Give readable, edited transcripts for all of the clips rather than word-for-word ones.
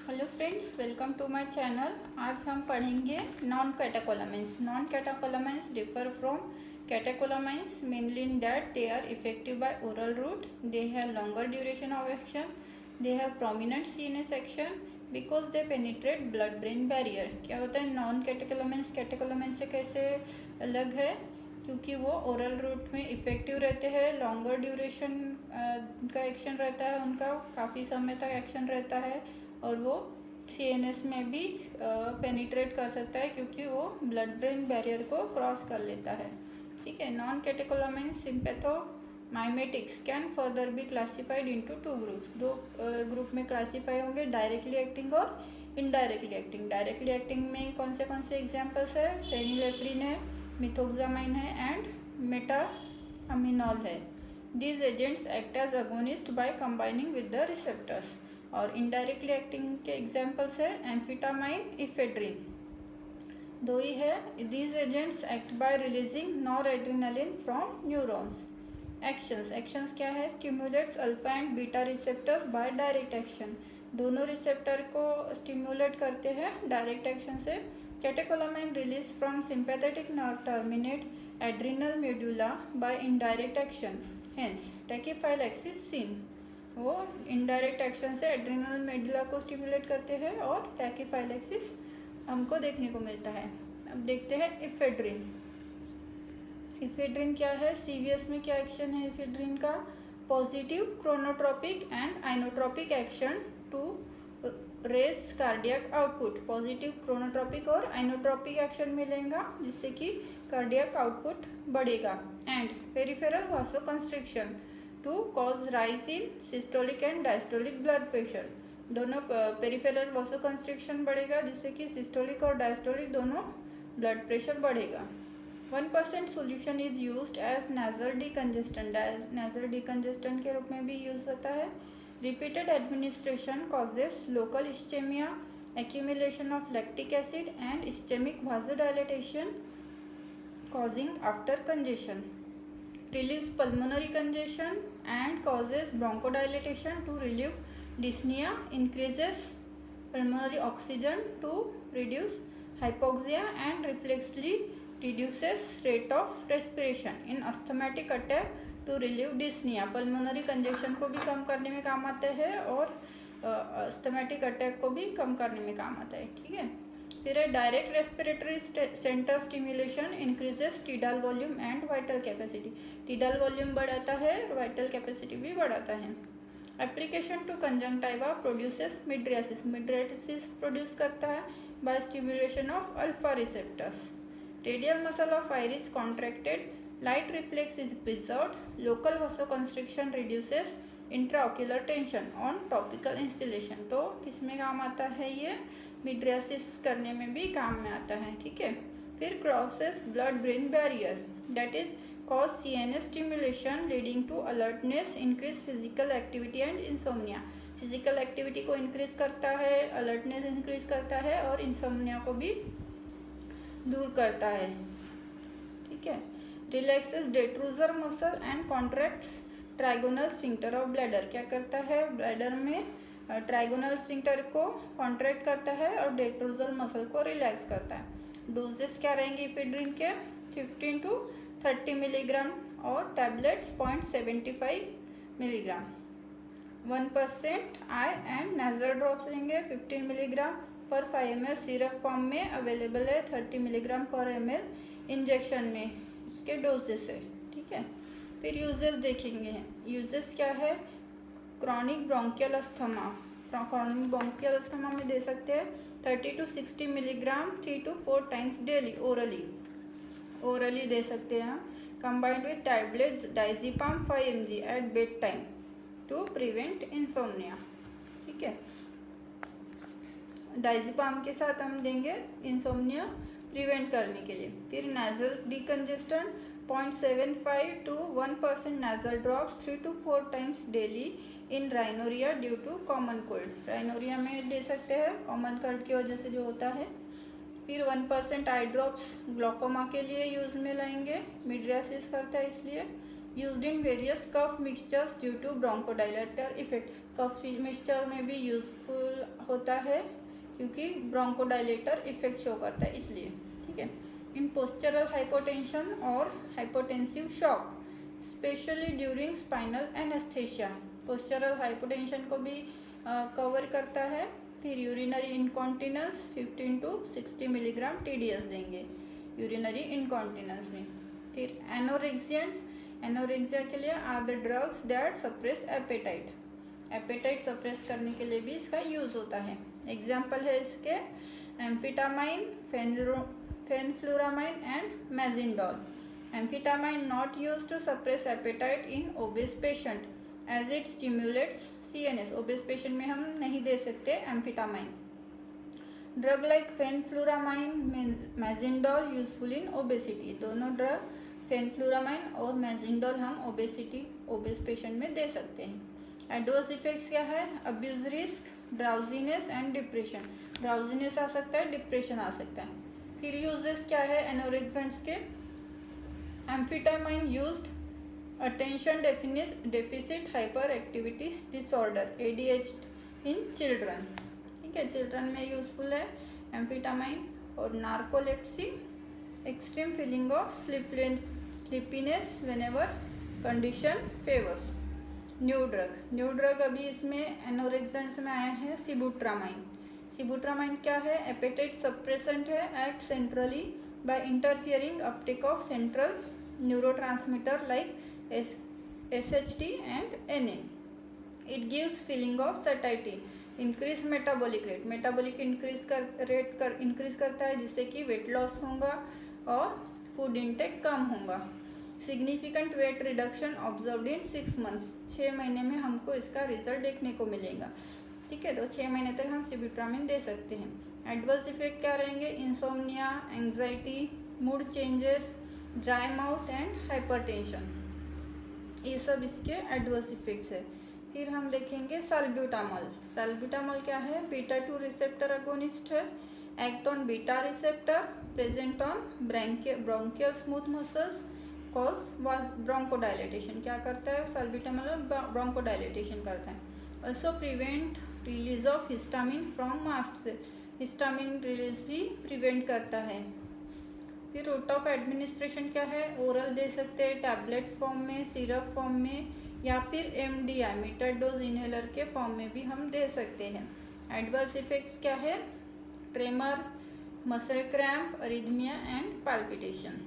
Hello friends, welcome to my channel. आज हम पढ़ेंगे non catecholamines. Non catecholamines differ from catecholamines mainly in that they are effective by oral route, they have longer duration of action, they have prominent CNS action because they penetrate blood brain barrier. क्या होता है non catecholamines catecholamines से कैसे अलग है? क्योंकि वो oral route में इफेक्टिव रहते हैं, लॉन्गर ड्यूरेशन का एक्शन रहता है, उनका काफ़ी समय तक एक्शन रहता है और वो सीएनएस में भी पेनिट्रेट कर सकता है क्योंकि वो ब्लड ब्रेन बैरियर को क्रॉस कर लेता है। ठीक है। Non catecholamines sympathomimetics can further be classified into two groups. दो ग्रुप में क्लासीफाई होंगे, डायरेक्टली एक्टिंग और इनडायरेक्टली एक्टिंग। डायरेक्टली एक्टिंग में कौन से एग्जाम्पल्स है? फेनिलेफ्रिन है, मिथोक्सामाइन है एंड मेटाअमिनॉल है। These agents act as agonist by combining with the receptors. और इनडायरेक्टली एक्टिंग के एग्जाम्पल्स है एम्फिटामाइन, इफेड्रिन, दो ही है। These agents act by releasing nor adrenaline from neurons. Actions क्या है? Stimulates alpha and beta receptors by direct action. दोनों receptor को स्टिमुलेट करते हैं डायरेक्ट एक्शन से। Catecholamine release from sympathetic nerve terminate adrenal medulla by indirect action, hence tachyphylaxis seen. वो indirect action से adrenal medulla को स्टिमुलेट करते हैं और टैकीफाइलैक्सिस हमको देखने को मिलता है। अब देखते हैं इफेड्रिन। इफेड्रिन क्या है? सीवीएस में क्या एक्शन है इफेड्रिन का? Positive chronotropic and inotropic action to raise cardiac output. Positive chronotropic और आइनोट्रोपिक एक्शन मिलेगा जिससे कि कार्डियक आउटपुट बढ़ेगा। And peripheral vasoconstriction to cause rise in systolic and diastolic blood pressure. दोनों पेरिफेरल वासोकंस्ट्रिक्शन बढ़ेगा जिससे कि सिस्टोलिक और डायस्टोलिक दोनों ब्लड प्रेशर बढ़ेगा। 1% solution is used as nasal decongestant. Nasal decongestant के रूप में भी यूज होता है। Repeated administration causes local ischemia, accumulation of lactic acid and ischemic vasodilatation causing after congestion. Relieves pulmonary congestion and causes bronchodilation to relieve dyspnea. Increases pulmonary oxygen to reduce hypoxia and reflexly reduces rate of respiration in asthmatic attack to relieve dyspnea. pulmonary congestion को भी कम करने में काम आता है और asthmatic attack को भी कम करने में काम आता है। ठीक है। फिर है direct respiratory centre stimulation increases tidal volume and vital capacity. Tidal volume बढ़ाता है और वाइटल कैपेसिटी भी बढ़ाता है। Application to conjunctiva produces mydriasis. Mydriasis produce करता है by stimulation of alpha receptors. Radial muscle of iris contracted, light reflex is preserved, local vasoconstriction reduces intraocular tension on topical instillation. तो किस में काम आता है ये? मिड्रियासिस करने में भी काम में आता है। ठीक है। फिर crosses blood brain barrier, that is cause CNS stimulation leading to alertness, increase physical activity and insomnia. Physical activity को इंक्रीज करता है, अलर्टनेस इंक्रीज करता है और इंसोम्निया को भी दूर करता है। ठीक है। Relaxes detrusor muscle and contracts trigonal sphincter of bladder. क्या करता है? ब्लैडर में ट्राइगोनल स्फिंक्टर को कॉन्ट्रैक्ट करता है और डेट्रूजल मसल को रिलैक्स करता है। डोजेस क्या रहेंगे इफेड्रिन के? 15 to 30 मिलीग्राम और tablets 0.75 milligram. 1% I and nasal drops रहेंगे 15 मिलीग्राम पर 5 ml सिरप फॉर्म में अवेलेबल है, 30 मिलीग्राम पर ml इंजेक्शन में इसके डोजेस है। ठीक है। फिर यूजेस देखेंगे। यूजेस क्या है? Chronic bronchial asthma. Chronic bronchial asthma में दे सकते हैं 30 to 60 milligram 3 to 4 times daily orally दे सकते हैं। Combined with tablets diazepam 5 mg at bedtime to prevent insomnia. ठीक है। डाइजीपाम के साथ हम देंगे इंसोम्निया प्रिवेंट करने के लिए। फिर nasal decongestant 0.75 to 1% nasal drops 3 to 4 times daily in rhinorrhea due to common cold. rhinorrhea में दे सकते हैं कॉमन कोल्ड की वजह से जो होता है। फिर 1% आई ड्रॉप्स ग्लोकोमा के लिए यूज में लाएंगे, मिड्रियासिस करता है इसलिए। Used in various cough mixtures due to bronchodilator effect. Cough mixture में भी यूजफुल होता है क्योंकि ब्रोंकोडाइलेटर इफेक्ट शो करता है इसलिए, ठीक है। इन पोस्चरल हाइपोटेंशन और hypotensive shock specially during spinal anaesthesia, postural hypotension को भी कवर करता है। फिर urinary incontinence 15 to 60 milligram TDS देंगे यूरिनरी इनकॉन्टिनेंस में। फिर एनोरेक्सियंस, एनोरेक्सिया के लिए are the drugs that suppress appetite, appetite suppress करने के लिए भी इसका यूज़ होता है। एग्जाम्पल है इसके amphetamine, fenfluramine and mazindol. Amphetamine not use to suppress appetite in obese patient as it stimulates CNS, obese patient में हम नहीं दे सकते amphetamine. Drug like fenfluramine, mazindol useful in obesity, दोनों ड्रग फेनफ्लुरामाइन और मैजिंडोल हम ओबेस पेशेंट में दे सकते हैं। एडवर्स इफेक्ट्स क्या है? Abuse risk, drowsiness and depression, drowsiness आ सकता है, डिप्रेशन आ सकता है। फिर यूजेस क्या है एनोरेक्सेंट्स के? Amphetamine used attention deficit hyperactivity disorder ADHD in children, ठीक है, चिल्ड्रन में यूजफुल है एम्फिटामाइन। और narcolepsy, extreme feeling of sleepiness whenever condition favours. New drug अभी इसमें एनोरेक्सेंट्स में आया है सिबुट्रामाइन। सिबुट्रामाइन क्या है? एपेटाइट सप्रेसेंट है, act centrally by interfering uptake of central neurotransmitter like SHT and NA. It gives feeling of satiety, increase metabolic rate, metabolic increase करता है जिससे कि वेट लॉस होगा और फूड इंटेक कम होगा। Significant weight reduction observed in 6 months, 6 महीने में हमको इसका रिजल्ट देखने को मिलेगा, ठीक है। तो 6 महीने तक हम सिबुट्रामाइन दे सकते हैं। एडवर्स इफेक्ट क्या रहेंगे? Insomnia, anxiety, mood changes, dry mouth and hypertension, ये सब इसके एडवर्स इफेक्ट्स है। फिर हम देखेंगे साल्ब्यूटामॉल। साल्ब्यूटामॉल क्या है? बीटा 2 रिसेप्टर अगोनिस्ट है, act on beta receptor, present on bronchial smooth muscles, cause bronchodilatation, क्या करता है साल्ब्यूटामॉल? ब्रोंकोडाइलेटेशन करता है। Also prevent release of histamine from mast से, हिस्टामिन रिलीज भी प्रिवेंट करता है। फिर रूट ऑफ एडमिनिस्ट्रेशन क्या है? ओरल दे सकते हैं, टैबलेट फॉर्म में, सिरप फॉर्म में, या फिर MDI मीटर डोज इनहेलर के फॉर्म में भी हम दे सकते हैं। एडवर्स इफेक्ट्स क्या है? Tremor, muscle cramp, arrhythmia and palpitation.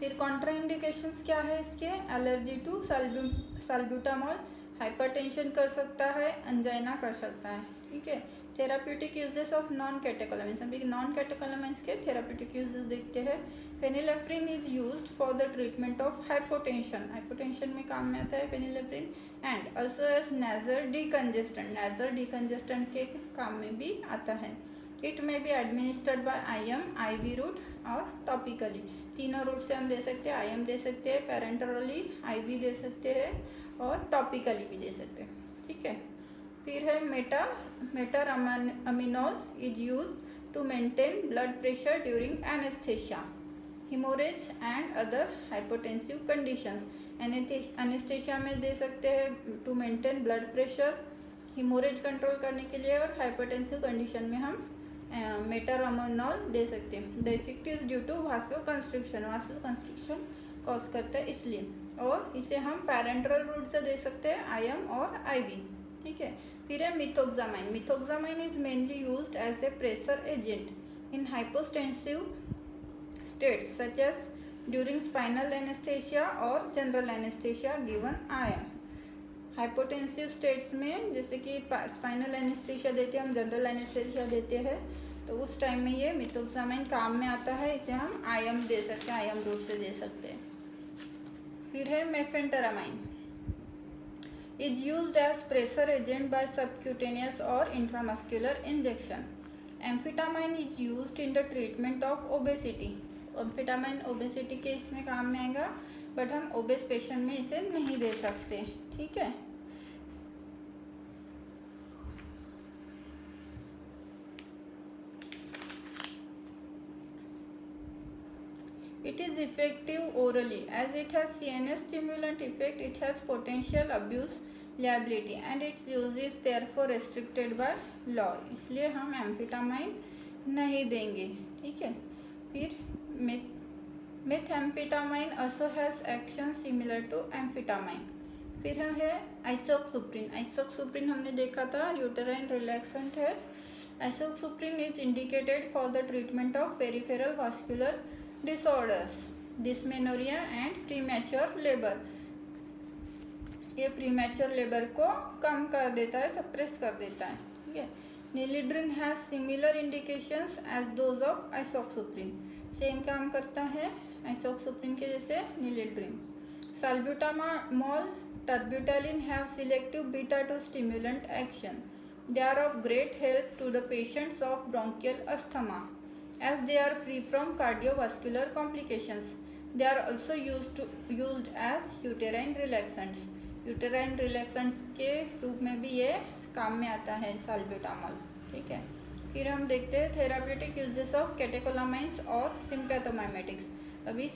फिर कॉन्ट्राइंडिकेशंस क्या है इसके? एलर्जी टू साल्ब्यूटामॉल, हाइपरटेंशन कर सकता है, अंजाइना कर सकता है, ठीक है। Therapeutic uses of non catecholamines, अभी नॉन कैटेकोलामाइन्स के थेराप्यूटिक यूजेस देखते हैं। Phenylephrine is used for the treatment of hypotension, hypotension में काम में आता है phenylephrine. And also as nasal decongestant, nasal decongestant के काम में भी आता है। इट में भी administered by IM, IV route और टॉपिकली, तीनों रूट से हम दे सकते हैं। IM दे सकते हैं, पेरेंटरली, IV दे सकते हैं और टॉपिकली भी दे सकते हैं, ठीक है। फिर है metaraminol is use to maintain blood pressure during anaesthesia, haemorrhage and other hypotensive conditions. Anaesthesia में दे सकते हैं to maintain blood pressure, haemorrhage control करने के लिए, और हाइपोटेंसिव कंडीशन में हम मेटारामिनॉल दे सकते हैं। The effect is due to vasoconstriction, vasoconstriction cause करता है इसलिए, और इसे हम पैरेंटरल रूट से दे सकते हैं, IM और IV, ठीक है। फिर है methoxamine. Methoxamine is mainly used as a pressure agent in hypotensive states such as during spinal anaesthesia और general anaesthesia given IM। Hypotensive states में जैसे कि स्पाइनल एनेस्थेसिया देते हैं हम, जनरल एनेस्थेसिया देते हैं, तो उस टाइम में ये मिथोक्सामाइन काम में आता है, इसे हम IM दे सकते हैं, IM रूट से दे सकते हैं। फिर है मेफेंटेरामाइन is used as pressure agent by subcutaneous or intramuscular injection. Amphetamine is used in the treatment of obesity. Amphetamine obesity के इसमें काम में आएगा, बट हम ओबेस पेशेंट में इसे नहीं दे सकते, ठीक है। It is effective orally as it has CNS stimulant effect. It has potential abuse liability and its use is therefore restricted by law, इसलिए हम एम्फेटामाइन नहीं देंगे। ठीक है, फिर methamphetamine also has action similar to amphetamine. फिर है आइसोक्सुप्रिन। आइसोक्सुप्रिन हमने देखा था यूटेराइन रिलैक्सेंट है। Isoxsuprine is indicated for the treatment of peripheral vascular disorders, dysmenorrhoea and premature labour. ये प्रीमैच्योर लेबर को कम कर देता है, सप्रेस कर देता है। ठीक है, nylidrin has similar indications as those of isoxsuprine. Same काम करता है आइसोक्सुप्रिन के जैसे nylidrin. Salbutamol, terbutaline have selective beta-2 stimulant action. They are of great help to the patients of bronchial asthma as they are free from cardiovascular complications. They are also used as uterine relaxants. Uterine relaxants के रूप में भी ये काम में आता है साल्ब्यूटामॉल। ठीक है, फिर हम देखते हैं थेराप्यूटिक यूजेस ऑफ कैटेकोलामाइंस और सिम्पैथोमाइमेटिक्स। अभी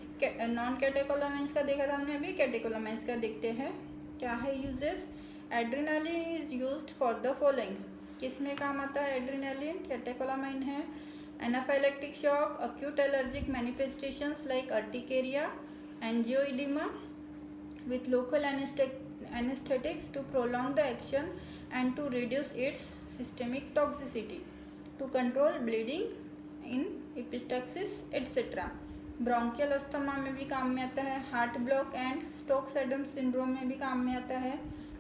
नॉन कैटेकोलामाइंस का देखा था हमने, अभी कैटेकोलामाइंस का देखते हैं क्या है uses. Adrenaline is used for the following. किस में काम आता है एड्रेनालिन? कैटेकोलामाइन है। Anaphylactic shock, acute allergic manifestations like urticaria, angioedema with local anesthetics to prolong the action and to reduce its systemic toxicity, to control bleeding in epistaxis etc. Bronchial asthma में भी काम में आता है। Heart block and Stokes Adams syndrome में भी काम में आता है।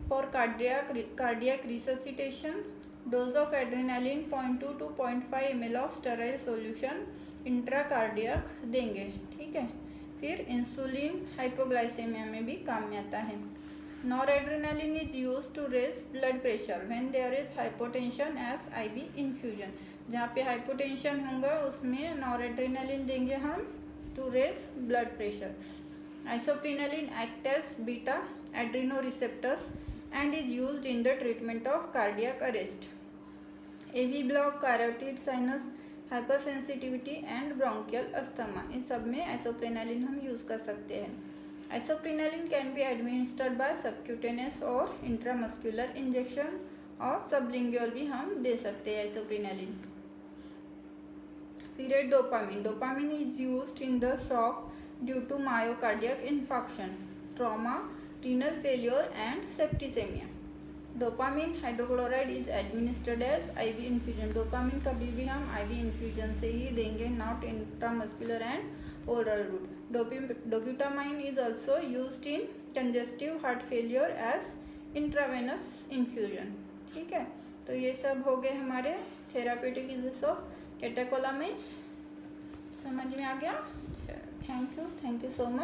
For cardiac resuscitation, dose of adrenaline 0.2 to 0.5 ml of sterile solution intracardiac देंगे। ठीक है, फिर इंसुलिन हाइपोग्लाइसेमिया में भी काम में आता है। Noradrenaline is use to raise blood pressure when there is hypotension as IV infusion. जहाँ पे हाइपोटेंशन होगा उसमें नॉरएड्रेनालिन देंगे हम to raise blood pressure. Isoprenaline act as beta adrenoreceptors and is used in the treatment of cardiac arrest. AV block, carotid sinus, hypersensitivity and bronchial asthma, इन सब में isoprenaline हम यूज़ कर सकते हैं। Isoprenaline can be administered by subcutaneous और intramuscular injection, और sublingual भी हम दे सकते हैं आइसोप्रेनालिन। फिर dopamine. Dopamine is used in the shock due to myocardiac infection, trauma, renal failure and septicemia. Dopamine hydrochloride is administered as IV infusion. Dopamine कभी भी हम आईवी इन्फ्यूजन से ही देंगे, not intramuscular and oral route. Dobutamine is also used in congestive heart failure as intravenous infusion. ठीक है, तो ये सब हो गए हमारे थेराप्यूटिक यूजेस ऑफ कैटेकोलामाइंस। समझ में आ गया? Thank you so much.